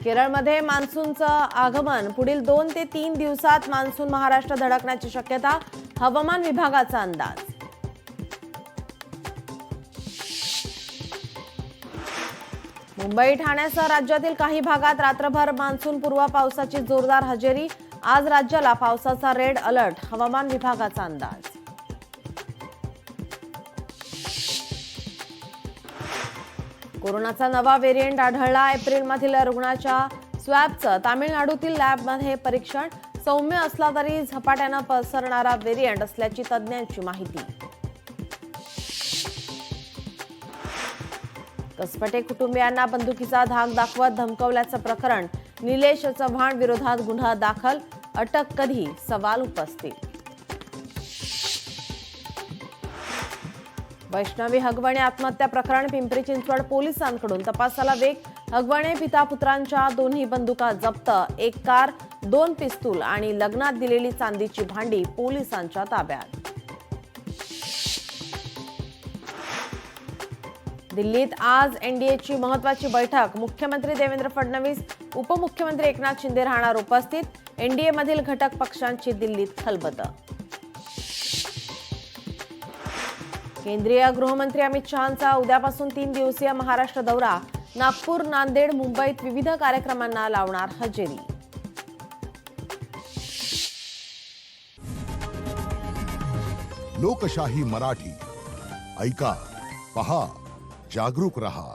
केरळमध्ये मान्सूनचं आगमन, पुढील 2 ते 3 दिवसात मान्सून महाराष्ट्र धडकण्याची शक्यता, हवामान विभागाचा अंदाज. मुंबई ठाण्यासह राज्यातील काही भागात रात्रभर मान्सूनपूर्व पावसाची जोरदार हजेरी, आज राज्याला पावसाचा रेड अलर्ट, हवामान विभागाचा अंदाज. कोरोनाचा नवा व्हेरिएंट आढळला, एप्रिलमधील रुग्णाच्या स्वॅबचं तामिळनाडूतील लॅबमध्ये परीक्षण, सौम्य असला तरी झपाट्यानं पसरणारा व्हेरिएंट असल्याची तज्ज्ञांची माहिती. कसपटे कुटुंबियांना बंदुकीचा धाक दाखवत धमकावल्याचं प्रकरण, निलेश चव्हाण विरोधात गुन्हा दाखल, अटक कधी, सवाल उपस्थित. वैष्णवी हगवणे आत्महत्या प्रकरण, पिंपरी चिंचवड पोलिसांकडून तपासाला वेग, हगवणे पिता पुत्रांच्या दोन्ही बंदुका जप्त, 1 कार, 2 पिस्तूल आणि लग्नात दिलेली चांदीची भांडी पोलिसांच्या ताब्यात. दिल्लीत आज एनडीएची महत्त्वाची बैठक, मुख्यमंत्री देवेंद्र फडणवीस, उपमुख्यमंत्री एकनाथ शिंदे राहणार उपस्थित, एनडीएमधील घटक पक्षांची दिल्लीत खलबतं. केंद्रीय गृहमंत्री अमित शहांचा उद्यापासून 3 दिवसीय महाराष्ट्र दौरा, नागपूर, नांदेड, मुंबईत विविध कार्यक्रमांना लावणार हजेरी. लोकशाही मराठी ऐका, पहा, जागरूक रहा.